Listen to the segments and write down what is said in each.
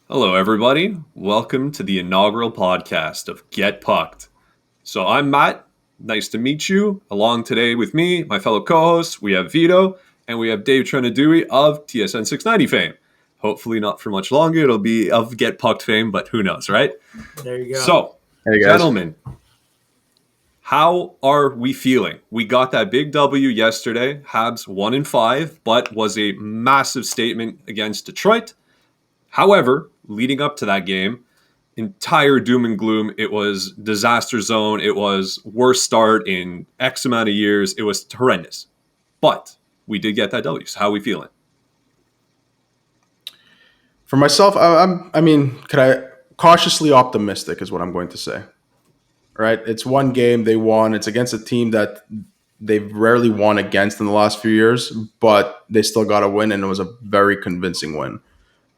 Hello, everybody. Welcome to the inaugural podcast of Get Pucked. So I'm Matt. Nice to meet you. Along today with me, my fellow co-hosts, we have Vito and we have Dave Trenadui of TSN 690 fame. Hopefully not for much longer. It'll be of Get Pucked fame, but who knows, right? There you go. So, Hey guys. gentlemen, how are we feeling? We got that big W yesterday. Habs 1-5, but was a massive statement against Detroit. However, leading up to that game, entire doom and gloom. It was disaster zone. It was worst start in X amount of years. It was horrendous. But we did get that W. So how are we feeling? For myself, could I cautiously optimistic is what I'm going to say. Right? It's one game they won. It's against a team that they've rarely won against in the last few years, but they still got a win, and it was a very convincing win.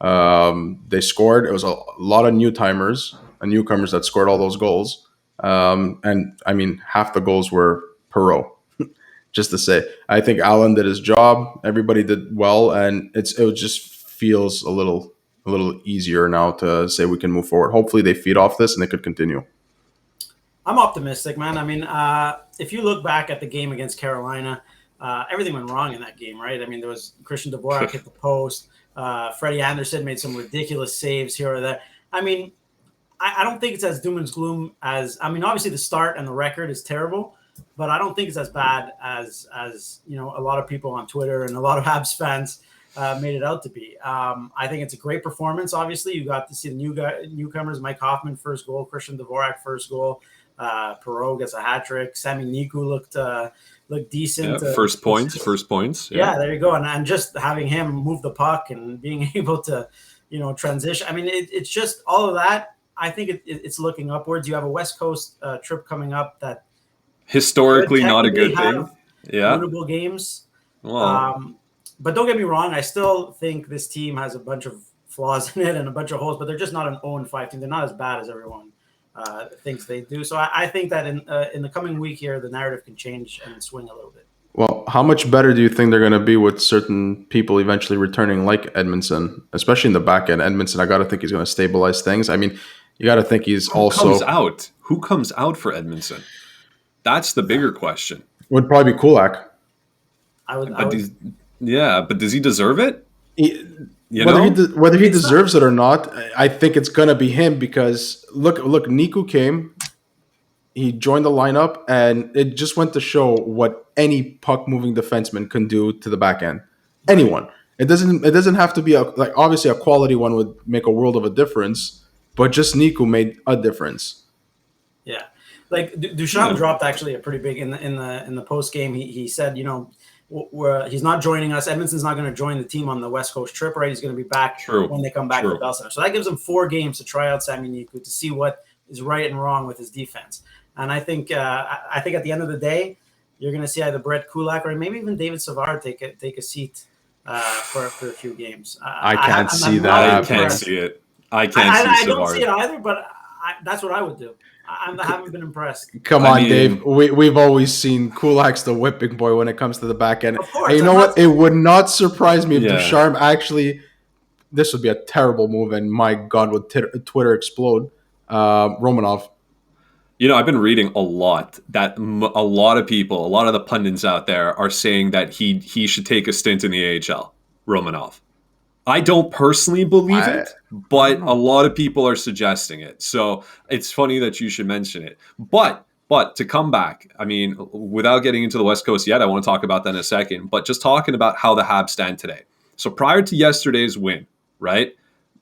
They scored. It was a lot of newcomers that scored all those goals. Half the goals were Perot. Just to say, I think Allen did his job. Everybody did well, and it just feels a little easier now to say we can move forward. Hopefully, they feed off this and they could continue. I'm optimistic, man. If you look back at the game against Carolina, everything went wrong in that game, right? There was Christian Dvorak hit the post. Freddie Anderson made some ridiculous saves here or there. I don't think it's as doom and gloom as obviously the start and the record is terrible, but I don't think it's as bad as a lot of people on Twitter and a lot of Habs fans made it out to be. I think it's a great performance. Obviously, you got to see the newcomers: Mike Hoffman first goal, Christian Dvorak first goal, Perot gets a hat trick. Sammy Niko looked decent. Yeah, first points. Yeah, there you go. And just having him move the puck and being able to, transition. It's just all of that. I think it's looking upwards. You have a West Coast trip coming up that historically not a good thing. Yeah, winnable games. Well, but don't get me wrong. I still think this team has a bunch of flaws in it and a bunch of holes, but they're just not an 0-5 team. They're not as bad as everyone thinks they do. So I think that in the coming week here, the narrative can change and swing a little bit. Well, how much better do you think they're going to be with certain people eventually returning, like Edmondson, especially in the back end? Edmondson, I got to think he's going to stabilize things. You got to think he's Who comes out for Edmondson? That's the bigger question. Would probably be Kulak. But does he deserve it? Whether he deserves it or not, I think it's gonna be him because look, Niko came, he joined the lineup, and it just went to show what any puck moving defenseman can do to the back end. Anyone. It doesn't have to be obviously a quality one would make a world of a difference, but just Niko made a difference. Yeah, Duchamp dropped actually a pretty big in the post game. He said, he's not joining us. Edmondson's not going to join the team on the West Coast trip, right? He's going to be back when they come back to Bell Center. So that gives him 4 games to try out Sammy Niko to see what is right and wrong with his defense. And I think at the end of the day, you're going to see either Brett Kulak or maybe even David Savard take a seat for a few games. I can't see that. I can't see it. I can't see Savard. I don't see it either, but that's what I would do. I haven't been impressed. Come on, Dave. We've always seen Kulak's the whipping boy when it comes to the back end. Of course, and you know what? It would not surprise me if Ducharme actually. This would be a terrible move, and my God, would Twitter explode? Romanov. I've been reading a lot that a lot of people, a lot of the pundits out there are saying that he should take a stint in the AHL. Romanov. I don't personally believe it, but a lot of people are suggesting it. So it's funny that you should mention it. But to come back, without getting into the West Coast yet, I want to talk about that in a second, but just talking about how the Habs stand today. So prior to yesterday's win, right,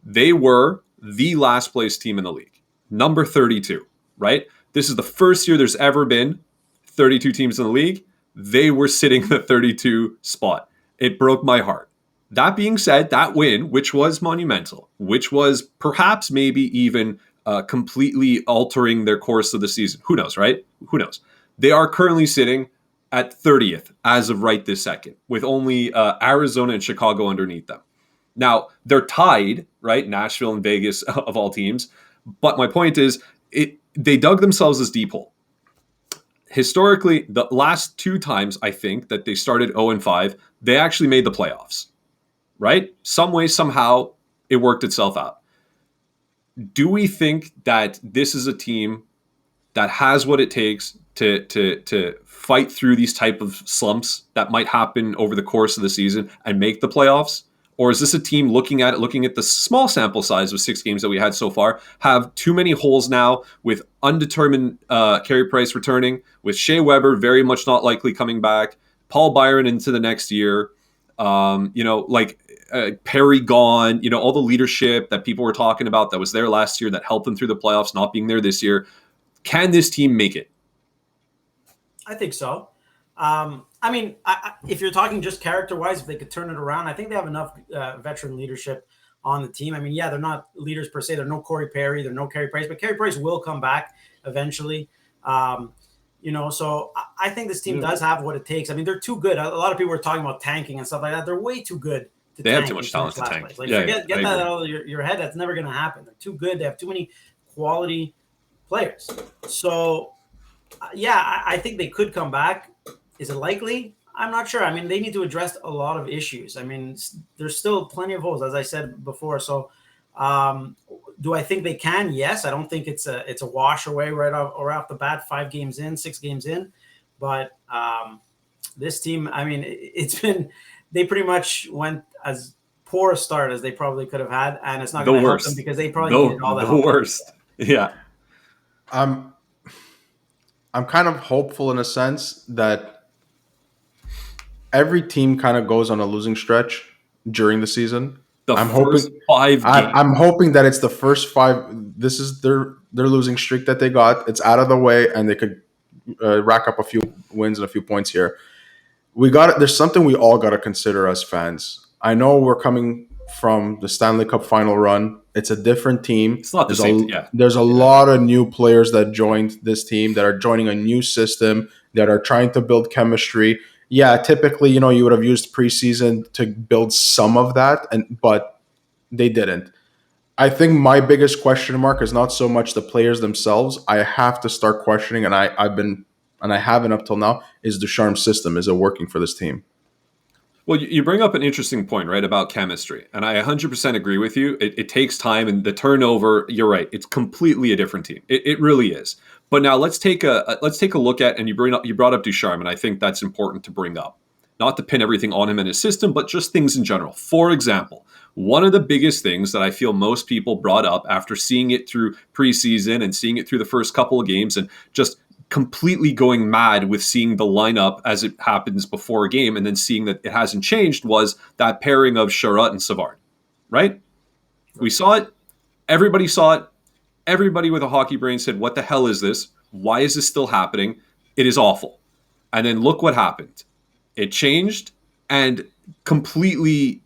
they were the last place team in the league, number 32, right? This is the first year there's ever been 32 teams in the league. They were sitting in the 32 spot. It broke my heart. That being said, that win, which was monumental, which was perhaps maybe even completely altering their course of the season. Who knows, right? Who knows? They are currently sitting at 30th as of right this second, with only Arizona and Chicago underneath them. Now, they're tied, right? Nashville and Vegas of all teams. But my point is, they dug themselves this deep hole. Historically, the last 2 times, I think, that they started 0-5, they actually made the playoffs. Right? Some way, somehow, it worked itself out. do we think that this is a team that has what it takes to fight through these type of slumps that might happen over the course of the season and make the playoffs? Or is this a team looking at the small sample size of 6 games that we had so far, have too many holes now with undetermined Carey Price returning, with Shea Weber very much not likely coming back, Paul Byron into the next year, Perry gone, all the leadership that people were talking about that was there last year that helped them through the playoffs, not being there this year. Can this team make it? I think so. If you're talking just character-wise, if they could turn it around, I think they have enough veteran leadership on the team. I mean, yeah, they're not leaders per se. They're no Corey Perry. They're no Carey Price. But Carey Price will come back eventually. So I think this team does have what it takes. I mean, they're too good. A lot of people are talking about tanking and stuff like that. They're way too good to They tank. have too much talent to tank. Get that out of your head. That's never going to happen. They're too good. They have too many quality players. So, I think they could come back. Is it likely? I'm not sure. I mean, they need to address a lot of issues. I mean, there's still plenty of holes, as I said before. So, do I think they can? Yes. I don't think it's a wash away right off the bat. 6 games in, but this team. I mean, they pretty much went as poor a start as they probably could have had, and it's not going to help them because they probably needed all the help. The worst. Yeah. I'm kind of hopeful in a sense that every team kind of goes on a losing stretch during the season. I'm hoping 5 games. I'm hoping that it's the first 5. This is their losing streak that they got. It's out of the way, and they could rack up a few wins and a few points here. There's something we all got to consider as fans. I know we're coming from the Stanley Cup final run. It's a different team. It's not the same. There's a lot of new players that joined this team that are joining a new system, that are trying to build chemistry. Yeah, typically, you would have used preseason to build some of that, but they didn't. I think my biggest question mark is not so much the players themselves. I have to start questioning, and I haven't up till now, is Ducharme's system. Is it working for this team? Well, you bring up an interesting point, right, about chemistry. And I 100% agree with you. It takes time, and the turnover, you're right. It's completely a different team. It really is. But now let's take a look at, and you brought up Ducharme, and I think that's important to bring up. Not to pin everything on him and his system, but just things in general. For example, one of the biggest things that I feel most people brought up after seeing it through preseason and seeing it through the first couple of games and just completely going mad with seeing the lineup as it happens before a game and then seeing that it hasn't changed was that pairing of Sherratt and Savard, right? We saw it. Everybody saw it. Everybody with a hockey brain said, what the hell is this? Why is this still happening? It is awful. And then look what happened. It changed and completely,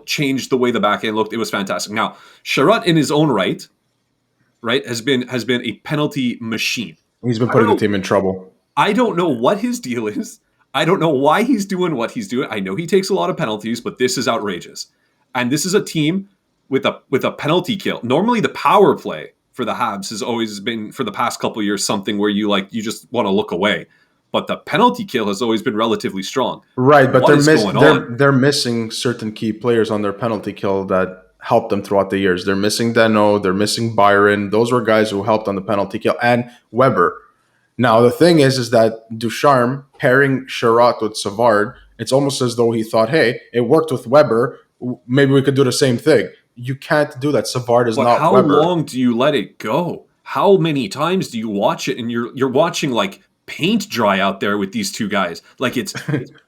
changed the way the back end looked. It was fantastic. Now, Sherratt in his own right, has been a penalty machine. He's been putting the team in trouble. I don't know what his deal is. I don't know why he's doing what he's doing. I know he takes a lot of penalties, but this is outrageous. And this is a team with a penalty kill. Normally the power play for the Habs has always been, for the past couple of years, something where you just want to look away. But the penalty kill has always been relatively strong. Right, but they're missing certain key players on their penalty kill that helped them throughout the years. They're missing Dano, they're missing Byron. Those were guys who helped on the penalty kill, and Weber. Now, the thing is that Ducharme pairing Sherratt with Savard, it's almost as though he thought, hey, it worked with Weber, maybe we could do the same thing. You can't do that. Savard is not Weber. How long do you let it go? How many times do you watch it and you're watching like paint dry out there with these two guys? Like it's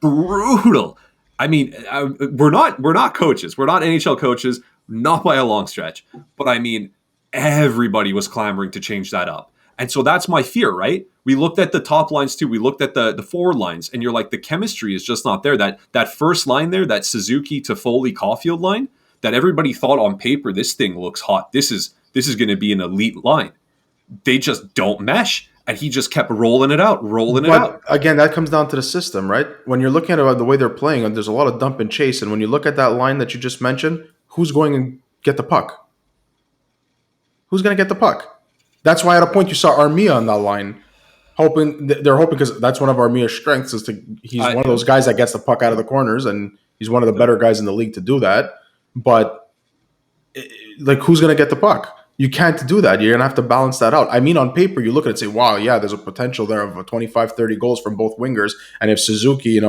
brutal. I mean, we're not coaches. We're not NHL coaches, not by a long stretch. But I mean, everybody was clamoring to change that up. And so that's my fear, right? We looked at the top lines too. We looked at the forward lines, and you're like, the chemistry is just not there. That first line there, that Suzuki to Foley Caulfield line, that everybody thought on paper, this thing looks hot. This is going to be an elite line. They just don't mesh. And he just kept rolling it out. Again, that comes down to the system, right? When you're looking at the way they're playing, and there's a lot of dump and chase. And when you look at that line that you just mentioned, who's going to get the puck? Who's going to get the puck? That's why at a point you saw Armia on that line. They're hoping because that's one of Armia's strengths he's one of those guys that gets the puck out of the corners, and he's one of the better guys in the league to do that. But who's going to get the puck? You can't do that. You're going to have to balance that out. I mean, on paper, you look at it and say, wow, yeah, there's a potential there of 25, 30 goals from both wingers. And if Suzuki,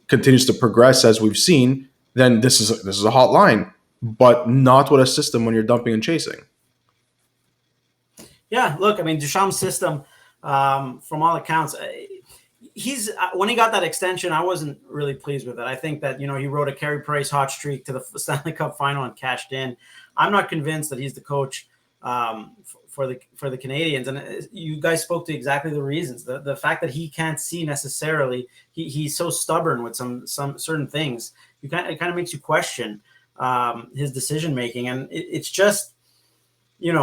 continues to progress as we've seen, then this is a hot line, but not with a system when you're dumping and chasing. Yeah, look, I mean, Duchamp's system, from all accounts, when he got that extension, I wasn't really pleased with it. I think that, he rode a Carey Price hot streak to the Stanley Cup final and cashed in. I'm not convinced that he's the coach for the Canadiens. And you guys spoke to exactly the reasons. The fact that he can't see necessarily, he's so stubborn with some certain things. It kind of makes you question his decision making, and it's just, you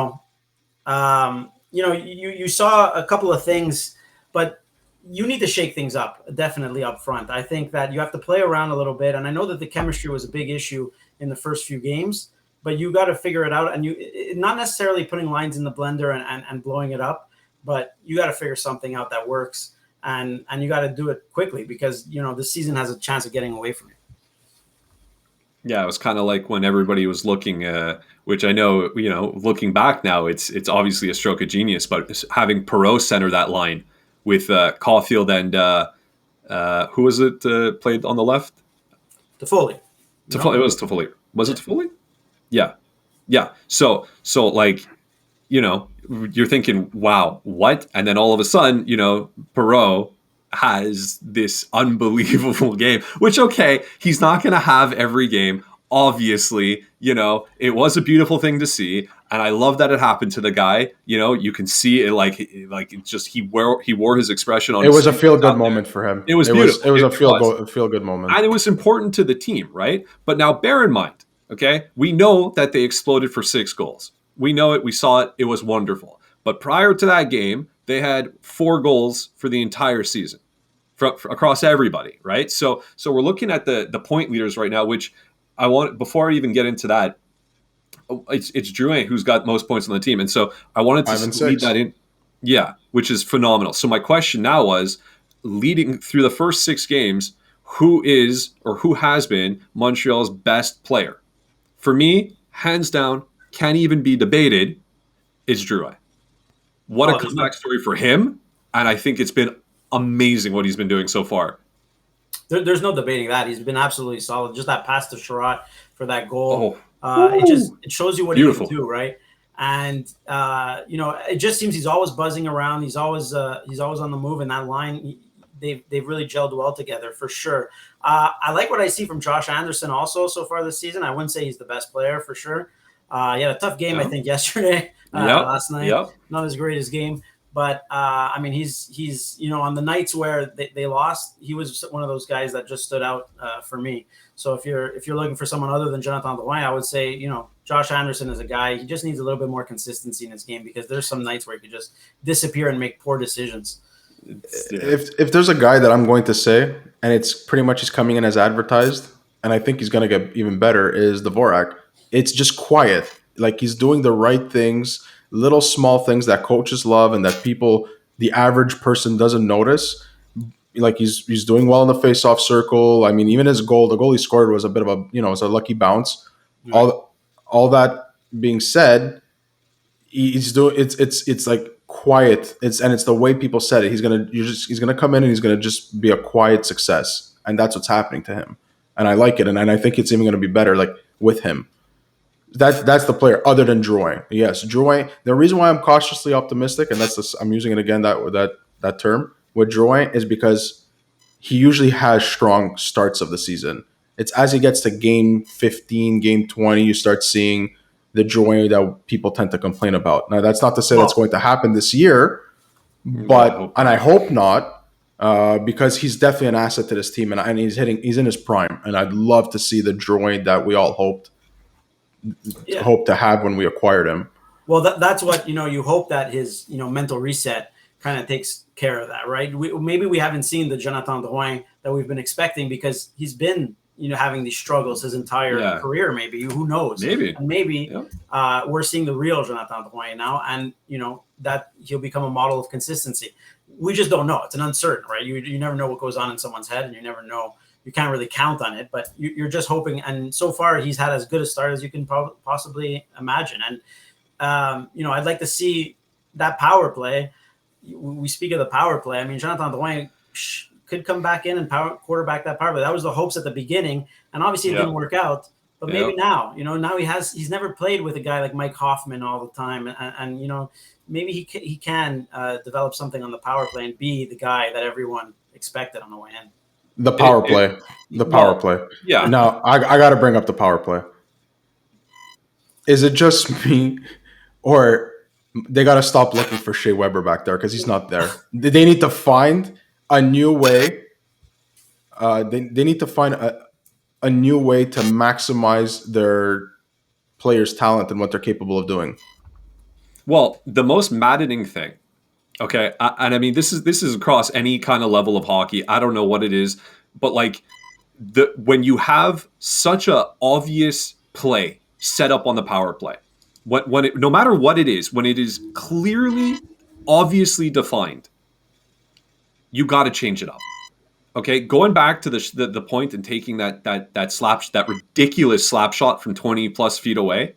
saw a couple of things, but you need to shake things up, definitely up front. I think that you have to play around a little bit. And I know that the chemistry was a big issue in the first few games, but you got to figure it out. And not necessarily putting lines in the blender and blowing it up, but you got to figure something out that works. And you got to do it quickly because, the season has a chance of getting away from you. Yeah, it was kind of like when everybody was looking, which I know, looking back now, it's obviously a stroke of genius, but having Perreault center that line with Caulfield and who was it played on the left? Toffoli. It was Toffoli. Was it Toffoli? Yeah. So like, you're thinking, wow, what? And then all of a sudden, Perreault has this unbelievable game, which, okay, he's not going to have every game. Obviously, it was a beautiful thing to see. And I love that it happened to the guy. You can see it like it just he wore his expression on. It was a feel good moment for him. It was beautiful. It was a feel good moment, and it was important to the team, right? But now bear in mind, okay, we know that they exploded for 6 goals. We know it. We saw it. It was wonderful. But prior to that game, they had 4 goals for the entire season, across everybody, right? So we're looking at the point leaders right now, which I want, before I even get into that, it's Drouin who's got most points on the team. And so I wanted to lead that in. Yeah, which is phenomenal. So my question now was, leading through the first 6 games, who is or who has been Montreal's best player? For me, hands down, can't even be debated, is Drouin. What a comeback story for him. And I think it's been amazing what he's been doing so far. There's no debating that. He's been absolutely solid. Just that pass to Sherratt for that goal. It shows you what he can do, right? And it just seems he's always buzzing around. He's always on the move in that line. They've really gelled well together for sure. I like what I see from Josh Anderson also so far this season. I wouldn't say he's the best player for sure. He had a tough game, I think, yesterday, last night. Not as great as game. But, he's on the nights where they lost, he was one of those guys that just stood out for me. So if you're looking for someone other than Jonathan Drouin, I would say, Josh Anderson is a guy. He just needs a little bit more consistency in his game because there's some nights where he could just disappear and make poor decisions. If there's a guy that I'm going to say, and it's pretty much he's coming in as advertised, and I think he's going to get even better, is Dvorak. It's just quiet. Like he's doing the right things, little small things that coaches love and that the average person doesn't notice. Like he's doing well in the face-off circle. I mean, even the goal he scored was a bit of a, it was a lucky bounce. Right. All that being said, he's doing it's like quiet. It's the way people said it. He's gonna come in and he's gonna just be a quiet success, and that's what's happening to him. And I like it, and I think it's even gonna be better like with him. That's the player other than Drouin. Yes, Drouin. The reason why I'm cautiously optimistic, and I'm using it again that term with Drouin, is because he usually has strong starts of the season. It's as he gets to game 15, game 20, you start seeing the Drouin that people tend to complain about. Now, that's not to say that's going to happen this year, but I hope not, because he's definitely an asset to this team, and he's in his prime, and I'd love to see the Drouin that we all hoped to have when we acquired him. Well, that's what, you hope that his, mental reset kind of takes care of that, right? Maybe we haven't seen the Jonathan Drouin that we've been expecting because he's been, having these struggles his entire career, maybe. Who knows? Maybe we're seeing the real Jonathan Drouin now, and, that he'll become a model of consistency. We just don't know. It's an uncertain, right? You never know what goes on in someone's head, and you never know. You can't really count on it, but you're just hoping. And so far, he's had as good a start as you can possibly imagine. And I'd like to see that power play. We speak of the power play. I mean, Jonathan Drouin could come back in and quarterback that power play. That was the hopes at the beginning, and obviously it didn't work out. But maybe now, now he's never played with a guy like Mike Hoffman all the time, and maybe he can develop something on the power play and be the guy that everyone expected on the way in. The power play. Yeah. Now, I got to bring up the power play. Is it just me, or they got to stop looking for Shea Weber back there because he's not there? They need to find a new way. They need to find a new way to maximize their players' talent and what they're capable of doing. Well, the most maddening thing, okay, and I mean this is across any kind of level of hockey. I don't know what it is, but like when you have such a obvious play set up on the power play, no matter what it is, when it is clearly, obviously defined, you got to change it up. Okay, going back to the point and taking that ridiculous slap shot from 20 plus feet away.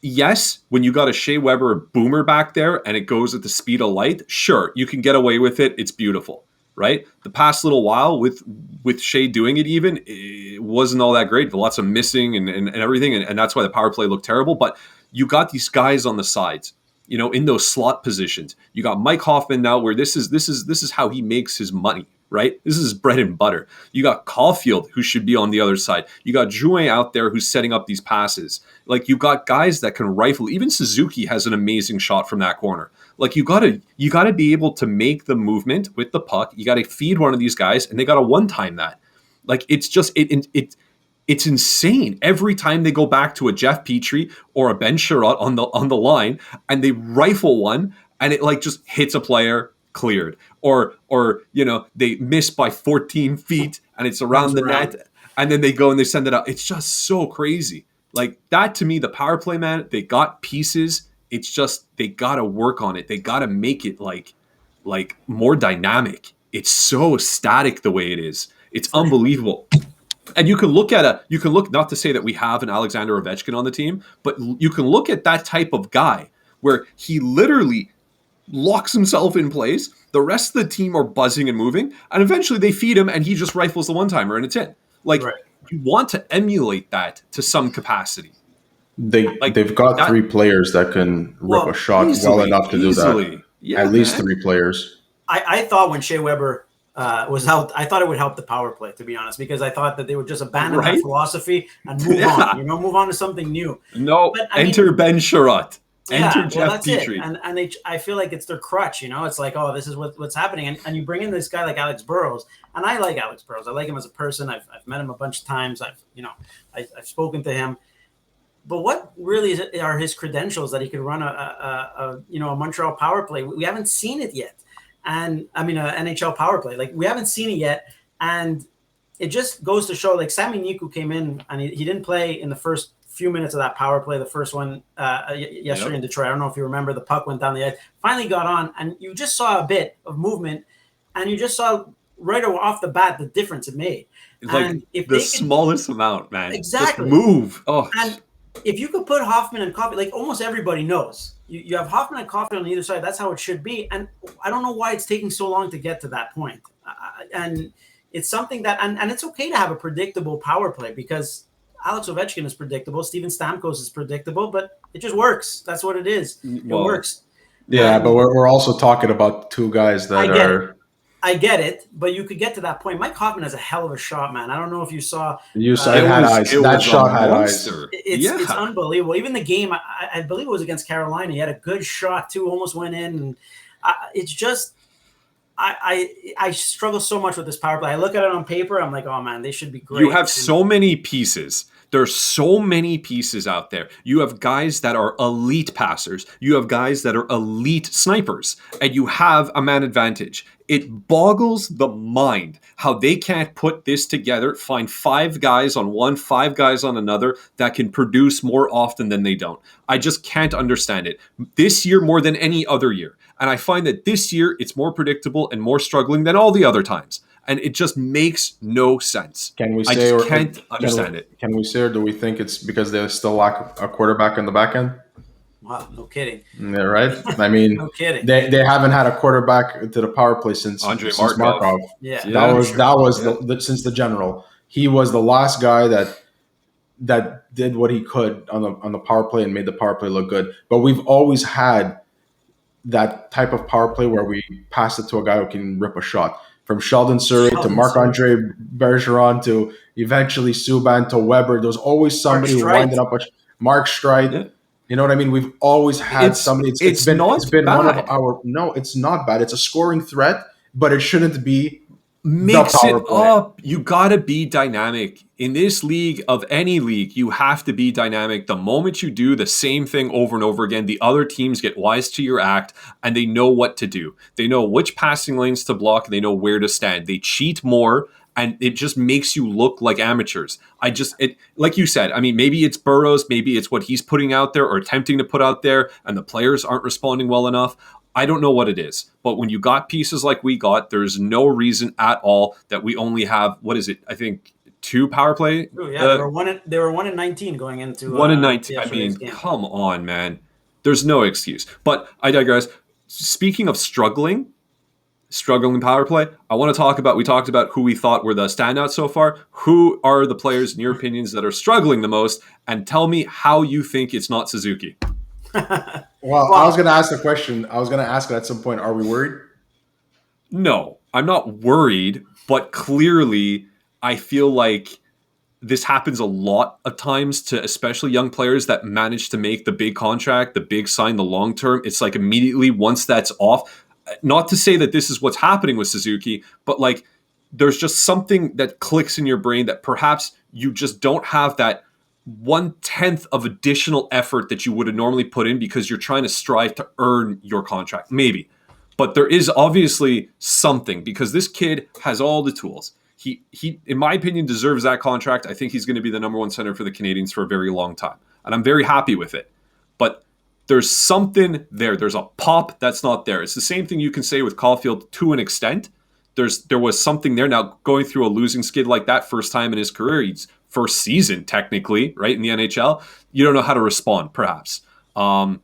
Yes, when you got a Shea Weber boomer back there and it goes at the speed of light, sure, you can get away with it. It's beautiful, right? The past little while with Shea doing it wasn't all that great. Lots of missing and everything, and that's why the power play looked terrible. But you got these guys on the sides, in those slot positions. You got Mike Hoffman now, where this is how he makes his money. Right? This is his bread and butter. You got Caulfield, who should be on the other side. You got Drouin out there who's setting up these passes. Like, you got guys that can rifle. Even Suzuki has an amazing shot from that corner. Like, you gotta be able to make the movement with the puck. You gotta feed one of these guys, and they gotta one-time that. Like, it's just it's insane. Every time they go back to a Jeff Petrie or a Ben Sherratt on the line, and they rifle one, and it like just hits a player. Cleared, or they miss by 14 feet and it's around the net, and then they go and they send it out. It's just so crazy. Like that to me, the power play, man, they got pieces. It's just they gotta work on it. They gotta make it like more dynamic. It's so static the way it is. It's unbelievable. And you can look not to say that we have an Alexander Ovechkin on the team, but you can look at that type of guy where he literally locks himself in place. The rest of the team are buzzing and moving, and eventually they feed him and he just rifles the one-timer and it's in. Like, you want to emulate that to some capacity. They've got three players that can rip a shot well enough to do that. Yeah, at least three players. I thought when Shea Weber was out, I thought it would help the power play, to be honest, because I thought that they would just abandon that philosophy and move on. Move on to something new. No, enter Ben Sherratt. Enter Jeff Petrie. And I feel like it's their crutch, It's like, oh, this is what's happening. And you bring in this guy like Alex Burrows, and I like Alex Burrows. I like him as a person. I've met him a bunch of times. I've spoken to him. But what really are his credentials that he could run a Montreal power play? We haven't seen it yet. And I mean, an NHL power play. Like, we haven't seen it yet. And it just goes to show, like, Sami Niko came in and he didn't play in the first few minutes of that power play, the first one yesterday in Detroit. I don't know if you remember, the puck went down the edge, finally got on, and you just saw a bit of movement, and you just saw right off the bat the difference it made. It's and like the smallest amount, man. Exactly. Just move. Oh. And if you could put Hoffman and Caulfield, like almost everybody knows, you have Hoffman and Caulfield on either side. That's how it should be. And I don't know why it's taking so long to get to that point. And it's something that, and it's okay to have a predictable power play, because Alex Ovechkin is predictable. Steven Stamkos is predictable, but it just works. That's what it is. It works. Yeah, but we're also talking about two guys that I get it, but you could get to that point. Mike Hoffman has a hell of a shot, man. I don't know if you saw. It had eyes. That shot had eyes. It's unbelievable. Even the game, I believe it was against Carolina. He had a good shot too, almost went in. And it's just, I struggle so much with this power play. I look at it on paper, I'm like, oh man, they should be great. You have so many pieces. There's so many pieces out there. You have guys that are elite passers. You have guys that are elite snipers. And you have a man advantage. It boggles the mind how they can't put this together, find 5 guys on one, 5 guys on another that can produce more often than they don't. I just can't understand it. This year more than any other year. And I find that this year it's more predictable and more struggling than all the other times. And it just makes no sense. Can we say, I can't understand it. Can we say, or do we think it's because they still lack a quarterback in the back end? Wow, no kidding. Yeah, right. I mean, No kidding. they haven't had a quarterback to the power play since Andre Markov. Markov. Yeah, That was sure. the since the general. He was the last guy that did what he could on the power play and made the power play look good. But we've always had that type of power play where we pass it to a guy who can rip a shot. From Sheldon Surrey to Sheldon Surrey. Marc-Andre Bergeron to eventually Subban to Weber. There's always somebody who Streit. winded up with Mark Streit. Yeah. You know what I mean? We've always had somebody. It's not it's been bad. one of our. No, it's not bad. It's a scoring threat, but it shouldn't be Mix the power it play. up. You got to be dynamic. In this league, of any league, you have to be dynamic. The moment you do the same thing over and over again, the other teams get wise to your act and they know what to do. They know which passing lanes to block and they know where to stand. They cheat more and it just makes you look like amateurs. Like you said, I mean, maybe it's Burrows, maybe it's what he's putting out there or attempting to put out there and the players aren't responding well enough. I don't know what it is, but when you got pieces like we got, there's no reason at all that we only have, what is it? I think 2 power play. Oh, yeah, they were 1-19 going into 1-19. I mean, come on, man. There's no excuse. But I digress. Speaking of struggling power play, we talked about who we thought were the standouts so far. Who are the players, in your opinions, that are struggling the most? And tell me how you think it's not Suzuki. Well, I was going to ask the question. I was going to ask it at some point. Are we worried? No, I'm not worried, but clearly I feel like this happens a lot of times to especially young players that manage to make the big contract, the big sign, the long term. It's like immediately once that's off, not to say that this is what's happening with Suzuki, but like there's just something that clicks in your brain that perhaps you just don't have that 1/10 of additional effort that you would have normally put in because you're trying to strive to earn your contract. Maybe. But there is obviously something because this kid has all the tools. He, in my opinion, deserves that contract. I think he's going to be the number 1 center for the Canadiens for a very long time. And I'm very happy with it. But there's something there. There's a pop that's not there. It's the same thing you can say with Caulfield to an extent. There was something there. Now, going through a losing skid like that first time in his career, he's first season technically, right, in the NHL, you don't know how to respond, perhaps. And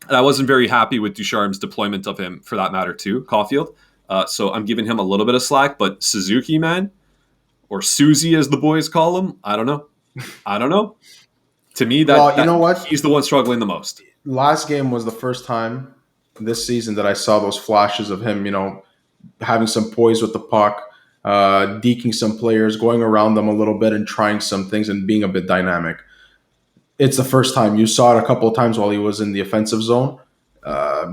I wasn't very happy with Ducharme's deployment of him, for that matter, too, Caulfield. So I'm giving him a little bit of slack. But Suzuki, man, or Susie as the boys call him, I don't know. To me, you know what? He's the one struggling the most. Last game was the first time this season that I saw those flashes of him, having some poise with the puck, deking some players, going around them a little bit and trying some things and being a bit dynamic. It's the first time. You saw it a couple of times while he was in the offensive zone.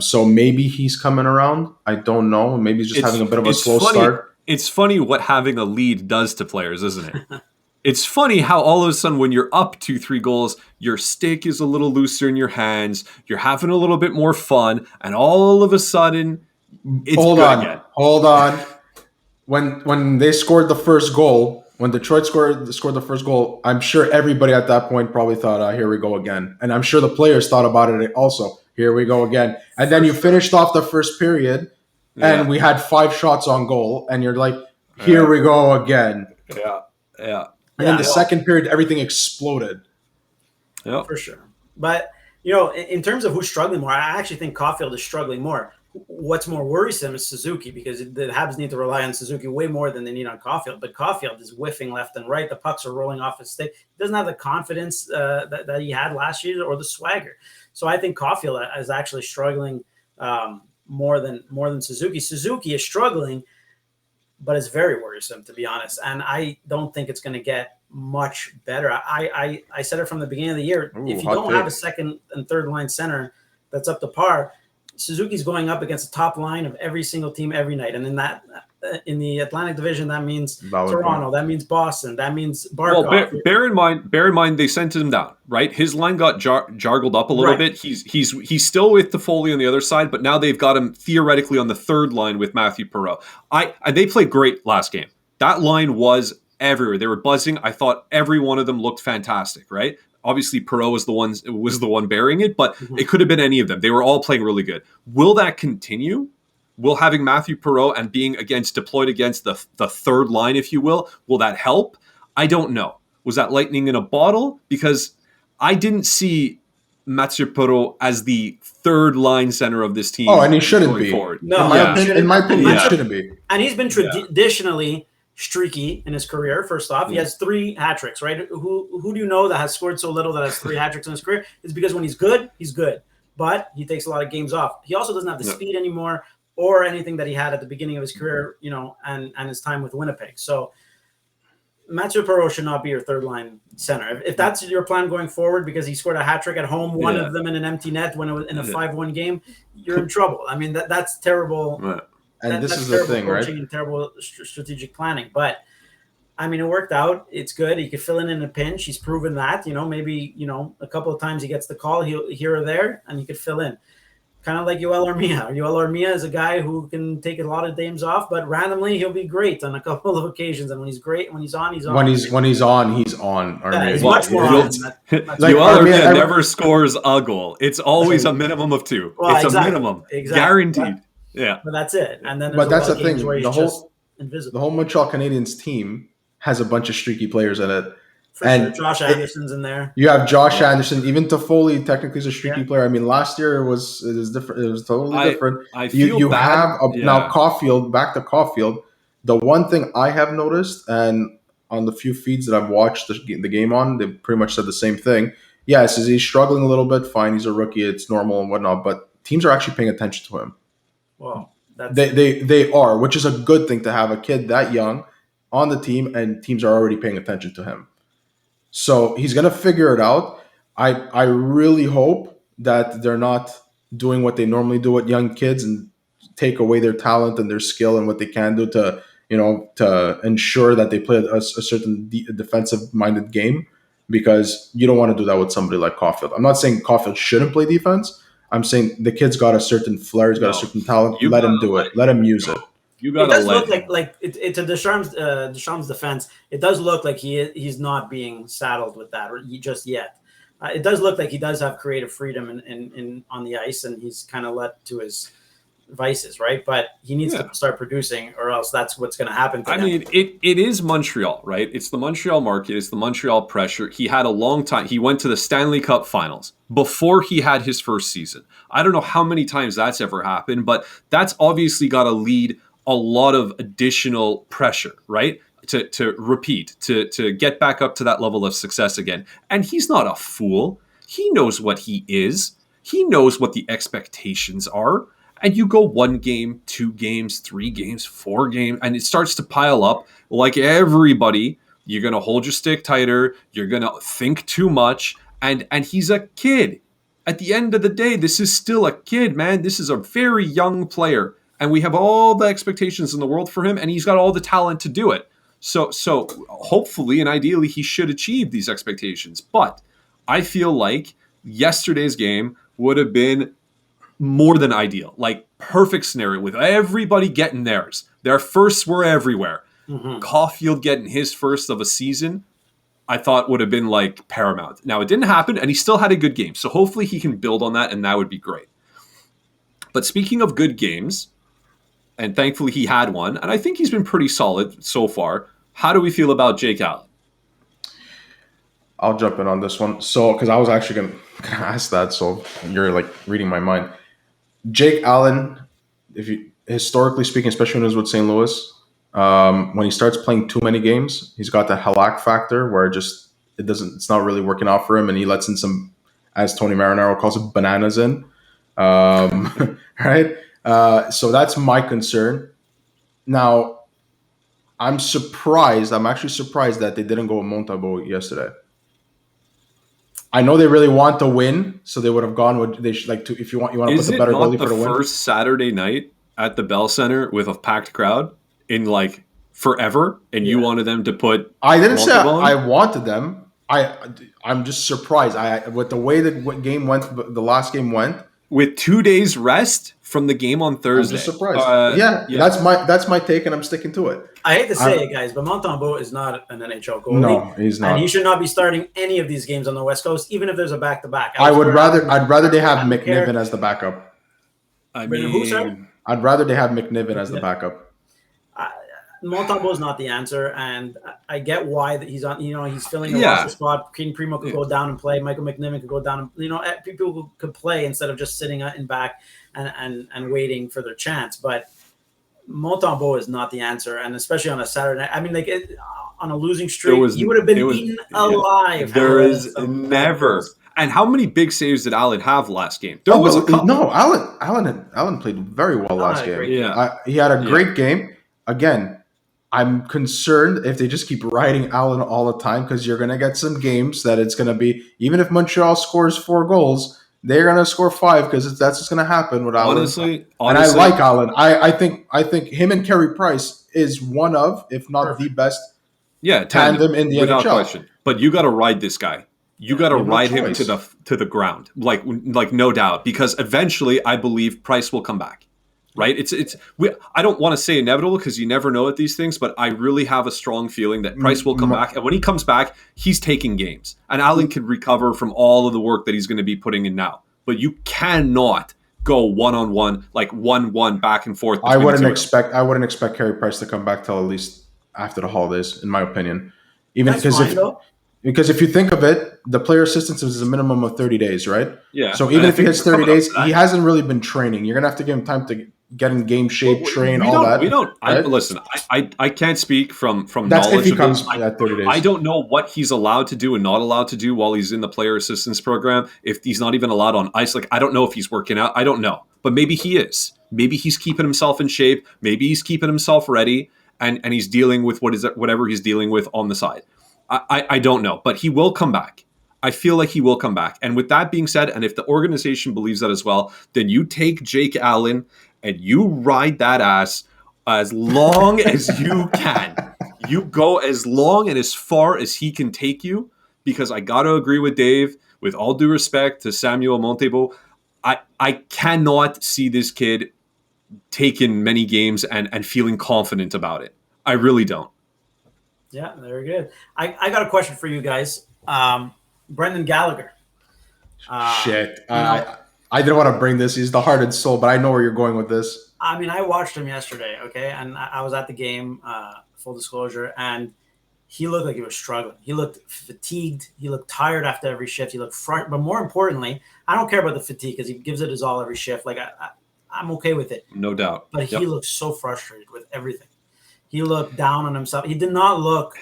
So maybe he's coming around. I don't know. Maybe he's just having a bit of a slow start. It's funny what having a lead does to players, isn't it? It's funny how all of a sudden when you're up 2-3 goals, your stick is a little looser in your hands. You're having a little bit more fun. And all of a sudden, it's Hold good on. again. Hold on. When they scored the first goal, when Detroit scored the first goal, I'm sure everybody at that point probably thought, here we go again. And I'm sure the players thought about it also. Here we go again. And then you finished off the first period, and we had 5 shots on goal, and you're like, here we go again. Yeah. And then the second period, everything exploded. Yeah, for sure. But, in terms of who's struggling more, I actually think Caulfield is struggling more. What's more worrisome is Suzuki because the Habs need to rely on Suzuki way more than they need on Caulfield. But Caulfield is whiffing left and right. The pucks are rolling off his stick. He doesn't have the confidence that he had last year or the swagger. So I think Caulfield is actually struggling more than Suzuki. Suzuki is struggling, but it's very worrisome, to be honest. And I don't think it's going to get much better. I said it from the beginning of the year. If you don't have a second and third line center that's up to par, Suzuki's going up against the top line of every single team every night. And in the Atlantic Division, that means Toronto, that means Boston, that means Barkov. Well, bear in mind, they sent him down, right? His line got jargled up a little bit. He's still with Toffoli on the other side, but now they've got him theoretically on the third line with Matthew Perreault. And they played great last game. That line was everywhere. They were buzzing. I thought every one of them looked fantastic, right? Obviously, Perreault was the one bearing it, but it could have been any of them. They were all playing really good. Will that continue? Will having Matthew Perreault and being deployed against the third line, if you will that help? I don't know. Was that lightning in a bottle? Because I didn't see Mathieu Perreault as the third line center of this team. Oh, and he shouldn't be. Forward. No, in my opinion, he shouldn't be. And he's been traditionally streaky in his career. First off, he has 3 hat tricks. Right? Who do you know that has scored so little that has 3 hat tricks in his career? It's because when he's good, but he takes a lot of games off. He also doesn't have the speed anymore or anything that he had at the beginning of his career, and his time with Winnipeg. So Mathieu Perreault should not be your third line center. If that's your plan going forward, because he scored a hat trick at home, one of them in an empty net when it was in a 5-1 game, you're in trouble. I mean, that's terrible. Right. And this is the thing, right? And terrible strategic planning. But I mean, it worked out. It's good. He could fill in a pinch. He's proven that. Maybe a couple of times he gets the call here or there, and he could fill in. Kind of like Yoel Armia. Yoel Armia is a guy who can take a lot of games off, but randomly he'll be great on a couple of occasions. And when he's great, when he's on, he's on. When he's on, he's on. Yeah, he's much more on. Yoel Armia never scores a goal. It's always a minimum of 2. Well, it's a minimum, guaranteed. But that's it. And then, but that's the thing. The whole Montreal Canadiens team has a bunch of streaky players in it. Josh Anderson's in there. You have Josh Anderson. Even Toffoli technically is a streaky player. I mean, last year it was different. It was totally different. I feel you bad. Have now Caulfield. Back to Caulfield. The one thing I have noticed, and on the few feeds that I've watched the game on, they pretty much said the same thing. Yes, he's struggling a little bit. Fine, he's a rookie. It's normal and whatnot. But teams are actually paying attention to him. Well, they are, which is a good thing to have a kid that young on the team, and teams are already paying attention to him. So he's going to figure it out. I really hope that they're not doing what they normally do with young kids and take away their talent and their skill and what they can do to ensure that they play a certain defensive-minded game, because you don't want to do that with somebody like Caulfield. I'm not saying Caulfield shouldn't play defense. I'm saying the kid's got a certain flair, he's got a certain talent. Let him do it. Let him use it. It does look like to Deschamps' defense. It does look like he's not being saddled with that just yet. It does look like he does have creative freedom in on the ice, and he's kind of let to his vices, right? But he needs to start producing, or else that's what's going to happen to him. I mean, it is Montreal, right? It's the Montreal market. It's the Montreal pressure. He had a long time. He went to the Stanley Cup Finals before he had his first season. I don't know how many times that's ever happened, but that's obviously got to lead a lot of additional pressure, right? To repeat, to get back up to that level of success again. And he's not a fool. He knows what he is. He knows what the expectations are. And you go 1 game, 2 games, 3 games, 4 games, and it starts to pile up. Like everybody, you're going to hold your stick tighter. You're going to think too much. And he's a kid. At the end of the day, this is still a kid, man. This is a very young player. And we have all the expectations in the world for him, and he's got all the talent to do it. So hopefully and ideally he should achieve these expectations. But I feel like yesterday's game would have been more than ideal. Like perfect scenario with everybody getting theirs. Their firsts were everywhere. Mm-hmm. Caulfield getting his first of a season, I thought would have been like paramount. Now it didn't happen, and he still had a good game. So hopefully he can build on that, and that would be great. But speaking of good games, and thankfully he had one, and I think he's been pretty solid so far. How do we feel about Jake Allen? I'll jump in on this one. So, because I was actually going to ask that, so you're like reading my mind. Jake Allen, historically speaking, especially when he was with St. Louis, when he starts playing too many games, he's got that halak factor where it's not really working out for him, and he lets in some, as Tony Marinaro calls it, bananas in. Right? So that's my concern. Now, I'm actually surprised that they didn't go with Montembeault yesterday. I know they really want to win, so they would have gone with if you want to put the better goalie for the win. Is it not the first Saturday night at the Bell Center with a packed crowd in like forever, and you wanted them to put? I didn't say I wanted them. I'm just surprised. With the way the game went, the last game went. With 2 days rest from the game on Thursday. I'm just surprised. That's my take, and I'm sticking to it. I hate to say it, guys, but Montembeault is not an NHL goalie. No, he's not. And he should not be starting any of these games on the West Coast, even if there's a back-to-back. I'd rather they have McNiven as the backup. Who, sir? I'd rather they have McNiven as the backup. Montembeault is not the answer, and I get why that he's on. He's filling a Yeah. roster spot. King Primo could go down and play. Michael McNiven could go down. And, people could play instead of just sitting in back and waiting for their chance. But Montembeault is not the answer, and especially on a Saturday night. I mean, on a losing streak, he would have been eaten alive. There is never. And how many big saves did Allen have last game? There was a couple. No, Allen played very well last game. He had a great game. Again, I'm concerned if they just keep riding Allen all the time, because you're going to get some games that it's going to be, even if Montreal scores 4 goals, they're going to score 5, because that's what's going to happen with Allen. Honestly, and I like Allen. I think him and Carey Price is one of, if not the best, tandem in the without NHL. Question. But you got to ride this guy. You got to ride him to the ground, like no doubt, because eventually I believe Price will come back. Right? I don't want to say inevitable, because you never know at these things, but I really have a strong feeling that Price will come back. And when he comes back, he's taking games. And Allen can recover from all of the work that he's going to be putting in now. But you cannot go one-on-one, like 1-1 back and forth. I wouldn't expect Carey Price to come back till at least after the holidays, in my opinion. Even because if you think of it, the player assistance is a minimum of 30 days, right? Yeah. So even if he hits 30 days, he hasn't really been training. You're going to have to give him time to get in game shape, train, all that. We don't. Right? Listen, I can't speak from That's knowledge if he of comes it. at 30 days. I don't know what he's allowed to do and not allowed to do while he's in the player assistance program. If he's not even allowed on ice, I don't know if he's working out. I don't know. But maybe he is. Maybe he's keeping himself in shape. Maybe he's keeping himself ready, and he's dealing with whatever he's dealing with on the side. I don't know, but he will come back. I feel like he will come back. And with that being said, and if the organization believes that as well, then you take Jake Allen and you ride that ass as long as you can. You go as long and as far as he can take you, because I got to agree with Dave, with all due respect to Samuel Montembeault, I cannot see this kid taking many games and feeling confident about it. I really don't. Yeah, very good. I got a question for you guys. Brendan Gallagher. Shit. I didn't want to bring this. He's the heart and soul, but I know where you're going with this. I mean, I watched him yesterday, okay? And I was at the game, full disclosure, and he looked like he was struggling. He looked fatigued. He looked tired after every shift. He looked front. But more importantly, I don't care about the fatigue, because he gives it his all every shift. I'm okay with it. No doubt. But he looked so frustrated with everything. He looked down on himself. He did not look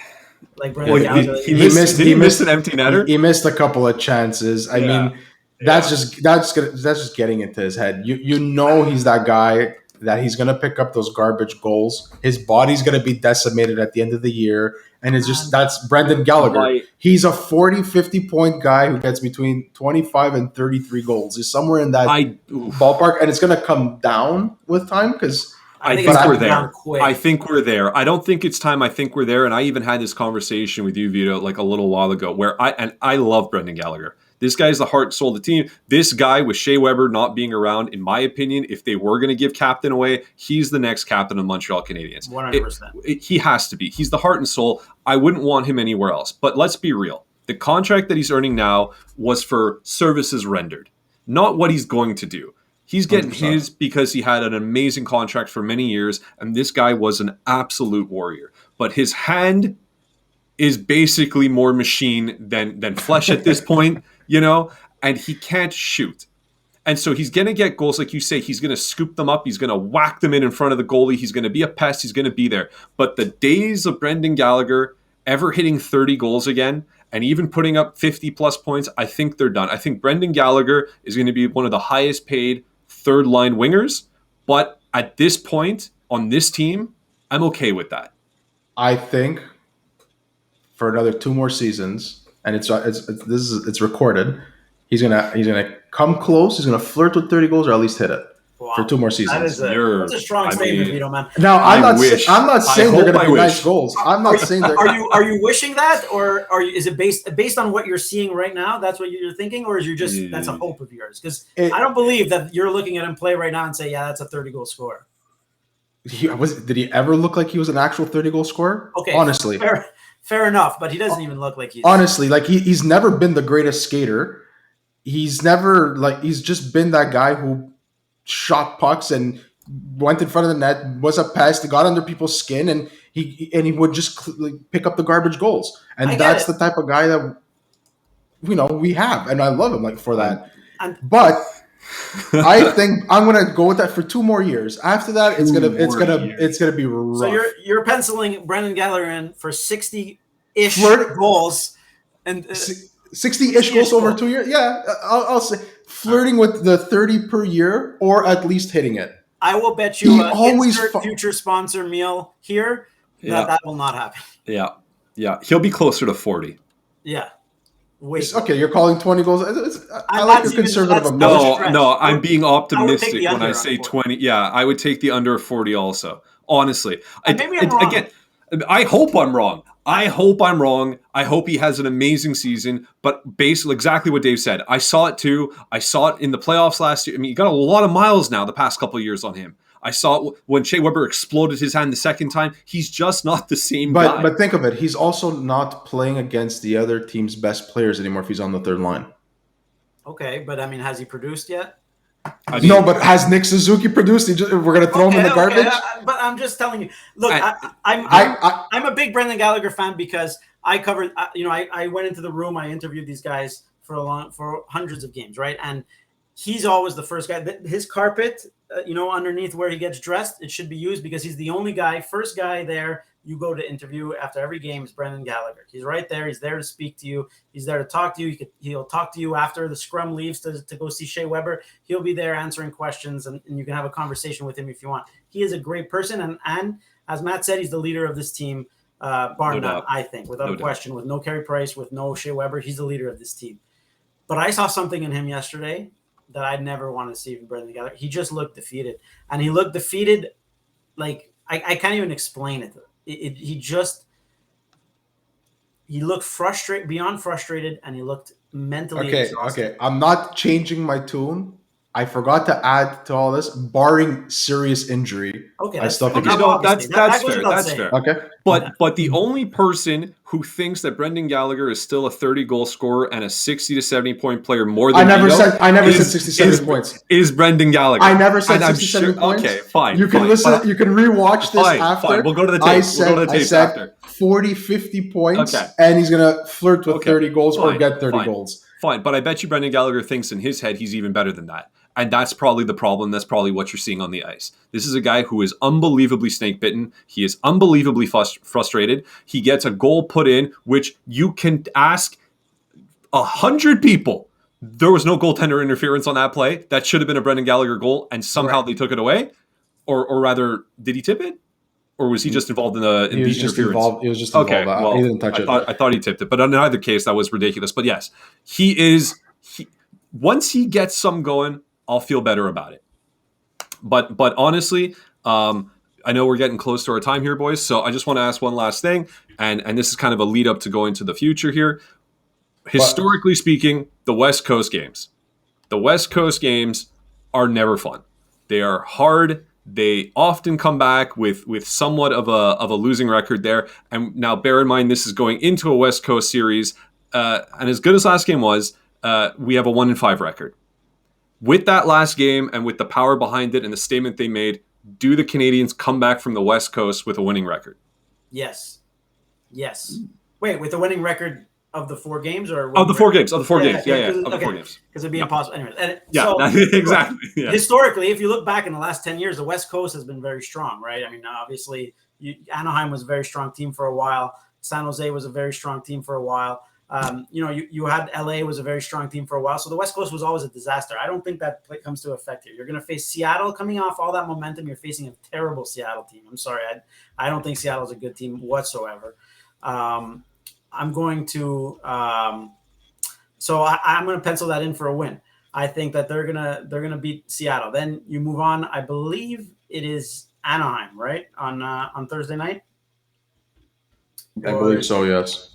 like Brendan Gallagher. He missed an empty netter. He missed a couple of chances. I mean, that's just getting into his head. You know he's that guy that he's going to pick up those garbage goals. His body's going to be decimated at the end of the year. And that's Brendan Gallagher. He's a 40, 50 point guy who gets between 25 and 33 goals. He's somewhere in that ballpark. And it's going to come down with time, because I think we're there. I think we're there. I don't think it's time. I think we're there. And I even had this conversation with you, Vito, a little while ago, where I love Brendan Gallagher. This guy's the heart and soul of the team. This guy, with Shea Weber not being around, in my opinion, if they were going to give captain away, he's the next captain of Montreal Canadiens. 100%. He has to be. He's the heart and soul. I wouldn't want him anywhere else. But let's be real. The contract that he's earning now was for services rendered, not what he's going to do. He's getting 100%. His because he had an amazing contract for many years, and this guy was an absolute warrior. But his hand is basically more machine than flesh at this point, and he can't shoot. And so he's going to get goals, like you say. He's going to scoop them up. He's going to whack them in front of the goalie. He's going to be a pest. He's going to be there. But the days of Brendan Gallagher ever hitting 30 goals again and even putting up 50-plus points, I think they're done. I think Brendan Gallagher is going to be one of the highest paid third-line wingers. But at this point on this team, I'm okay with that. I think for another 2 more seasons, and it's recorded, he's gonna come close. He's gonna flirt with 30 goals or at least hit it for 2 more seasons. That's a strong statement, Vito, man. Now I'm not saying they're gonna be nice goals. I'm not saying that. Are you wishing that, or is it based on what you're seeing right now? That's what you're thinking, or is you just that's a hope of yours? Because I don't believe that you're looking at him play right now and say, yeah, that's a 30-goal scorer. Did he ever look like he was an actual 30-goal scorer? Okay, honestly, fair enough, but he doesn't even look like he's honestly he's never been the greatest skater. He's just been that guy who shot pucks and went in front of the net, was a pest, got under people's skin, and He would just pick up the garbage goals, and that's the type of guy that we have, and I love him for that. But I think I'm gonna go with that for 2 more years. After that, it's gonna be rough. So you're penciling Brendan Gallagher in for 60-ish goals and 60-ish goals over 2 years. Yeah, I'll say flirting with the 30 per year, or at least hitting it. I will bet you insert future sponsor meal here that will not happen. Yeah. He'll be closer to 40. Yeah. Okay, you're calling 20 goals. I like your conservative approach. No, I'm being optimistic when I say 20. Yeah, I would take the under 40 also. Honestly. Maybe I'm wrong. Again, I hope I'm wrong. I hope he has an amazing season. But basically, exactly what Dave said. I saw it too. I saw it in the playoffs last year. I mean, you got a lot of miles now the past couple of years on him. I saw it when Shea Weber exploded his hand the second time. He's just not the same guy. But think of it. He's also not playing against the other team's best players anymore if he's on the third line. Okay, but I mean, has he produced yet? No, but has Nick Suzuki produced? We're going to throw him in the garbage? But I'm just telling you. Look, I'm a big Brendan Gallagher fan because I covered. I went into the room. I interviewed these guys for hundreds of games, right? And he's always the first guy. His carpet, underneath where he gets dressed, it should be used because he's the only guy, first guy there you go to interview after every game is Brendan Gallagher. He's right there. He's there to speak to you. He's there to talk to you. He'll talk to you after the scrum leaves to go see Shea Weber. He'll be there answering questions, and you can have a conversation with him if you want. He is a great person, and as Matt said, he's the leader of this team, bar none, I think, without a question, with no Carey Price, with no Shea Weber. He's the leader of this team. But I saw something in him yesterday that I'd never want to see from Brendan Gallagher. He just looked defeated. And he looked defeated like I can't even explain it. He looked frustrated, beyond frustrated, and he looked mentally exhausted. Okay. I'm not changing my tune. I forgot to add to all this, barring serious injury. Okay, I still think that's fair. That's fair. Okay, but the only person who thinks that Brendan Gallagher is still a 30-goal scorer and a 60 to 70 point player more than I never said 67 points. Is Brendan Gallagher? I never said 67 points. Okay, fine. You can listen. You can rewatch this after. Fine. We'll go to the tape. I said 40, 50 points, and he's gonna flirt with 30 goals or get 30 goals. Fine, but I bet you Brendan Gallagher thinks in his head he's even better than that. And that's probably the problem. That's probably what you're seeing on the ice. This is a guy who is unbelievably snake-bitten. He is unbelievably frustrated. He gets a goal put in, which you can ask 100 people. There was no goaltender interference on that play. That should have been a Brendan Gallagher goal, and somehow they took it away. Or rather, did he tip it? Or was he just involved in the interference? He was just involved. Okay, well, he didn't touch it. I thought he tipped it. But in either case, that was ridiculous. But yes, once he gets some going, I'll feel better about it. But honestly, I know we're getting close to our time here, boys. So I just want to ask one last thing, and this is kind of a lead up to go into the future here. Historically speaking, the West Coast games are never fun. They are hard. They often come back with somewhat of a losing record there. And now bear in mind, this is going into a West Coast series. And as good as last game was, we have a 1-5 record. With that last game and with the power behind it and the statement they made, do the Canadians come back from the West Coast with a winning record? Yes. Wait, with the winning record of the 4 games? Of the 4 games. Yeah. Of the 4 games. Because it'd be impossible. Anyways, exactly. Yeah. Historically, if you look back in the last 10 years, the West Coast has been very strong, right? I mean, obviously, Anaheim was a very strong team for a while. San Jose was a very strong team for a while. You had LA was a very strong team for a while. So the West Coast was always a disaster. I don't think that comes to effect here. You're going to face Seattle coming off all that momentum. You're facing a terrible Seattle team. I'm sorry. I don't think Seattle's a good team whatsoever. I'm going to I'm going to pencil that in for a win. I think that they're gonna beat Seattle. Then you move on. I believe it is Anaheim, right? On Thursday night. I believe so. Yes.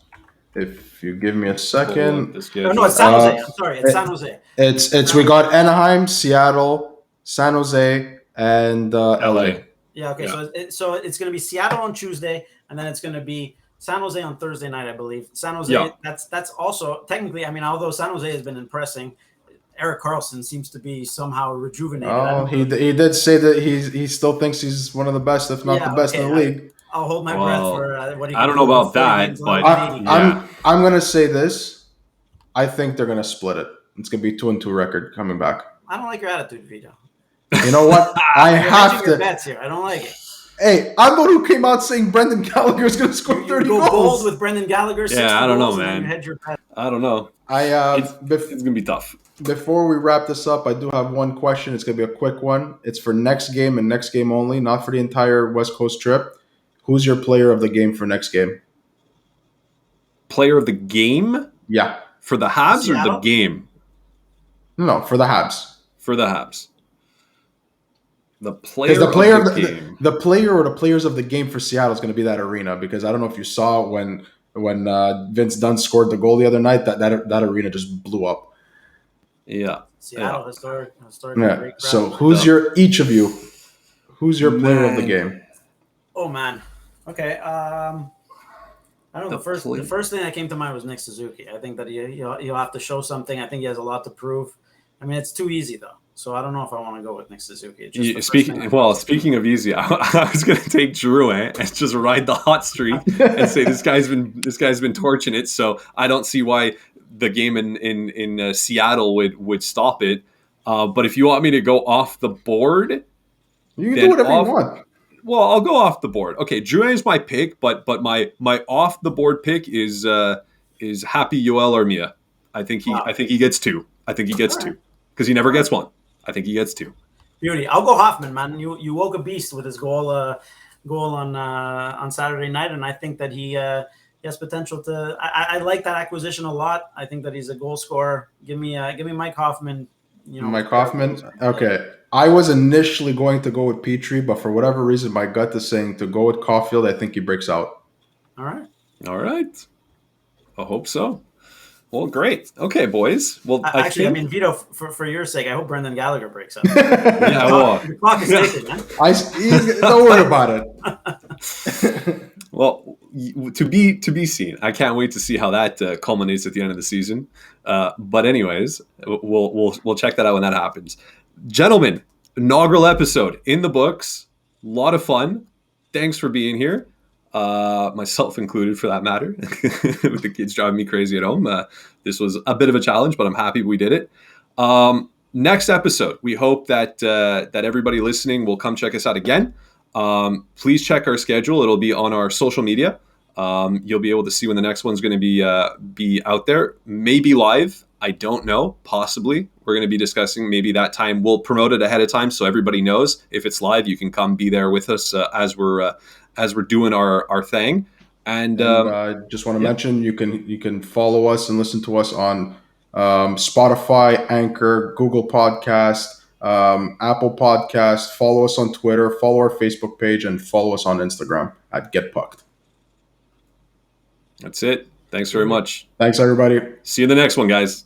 If you give me a second. No, it's San Jose. I'm sorry, it's San Jose. It's we got Anaheim, Seattle, San Jose, and LA. Yeah. Okay. Yeah. So it's going to be Seattle on Tuesday, and then it's going to be San Jose on Thursday night, I believe. San Jose. Yeah. That's also technically. I mean, although San Jose has been impressing, Erik Karlsson seems to be somehow rejuvenated. Oh, he did say that he still thinks he's one of the best, if not the best in the league. I'll hold my breath for what he can I don't do know with about 40 that, games but left. I'm gonna say this. I think they're gonna split it. It's gonna be 2-2 record coming back. I don't like your attitude, Vito. You know what? I You're have hedging your to. bets here. I don't like it. Hey, I'm the one who came out saying Brendan Gallagher is going to score 30 go goals. gold with Brendan Gallagher. 60 I don't know, goals, man. And then you hedge your bet. I don't know. It's going to be tough. Before we wrap this up, I do have one question. It's going to be a quick one. It's for next game and next game only, not for the entire West Coast trip. Who's your player of the game for next game? Player of the game? Yeah. For the Habs or the game? No, for the Habs. For the Habs. The player the player of the game. The player or the players of the game for Seattle is going to be that arena, because I don't know if you saw when Vince Dunn scored the goal the other night, that arena just blew up. Yeah. Seattle historic. Yeah. So who's each of you? Who's your player of the game? Oh man. Okay. I don't know. The first thing that came to mind was Nick Suzuki. I think that he'll have to show something. I think he has a lot to prove. I mean, it's too easy though. So I don't know if I want to go with Nick Suzuki. Speaking of easy, I was going to take Drouin and just ride the hot streak and say this guy's been torching it. So I don't see why the game in Seattle would stop it. But if you want me to go off the board, you can do whatever you want. Well, I'll go off the board. Okay, Drouin is my pick, but my off the board pick is Happy Yoel Armia. I think he gets two. I think he gets two because he never gets one. I think he gets two. Beauty. I'll go Hoffman, man. You woke a beast with his goal on Saturday night, and I think that he has potential to. I like that acquisition a lot. I think that he's a goal scorer. Give me Mike Hoffman. Mike Hoffman. Okay. I was initially going to go with Petrie, but for whatever reason, my gut is saying to go with Caulfield. I think he breaks out. All right. I hope so. Well, great. Okay, boys. Well, I mean, Vito, for your sake, I hope Brendan Gallagher breaks up. The clock is ticking, man. Don't worry about it. Well, to be seen. I can't wait to see how that culminates at the end of the season. But anyways, we'll check that out when that happens. Gentlemen, inaugural episode in the books. A lot of fun. Thanks for being here. Myself included, for that matter, with the kids driving me crazy at home. This was a bit of a challenge, but I'm happy we did it. Next episode, we hope that everybody listening will come check us out again. Please check our schedule. It'll be on our social media. You'll be able to see when the next one's going to be out there. Maybe live. I don't know. Possibly. We're going to be discussing maybe that time. We'll promote it ahead of time so everybody knows. If it's live, you can come be there with us as we're doing our thing. And I just want to mention you can follow us and listen to us on Spotify, Anchor, Google Podcast, Apple Podcast. Follow us on Twitter, follow our Facebook page, and follow us on Instagram at Get Pucked. That's it. Thanks very much. Thanks, everybody. See you in the next one, guys.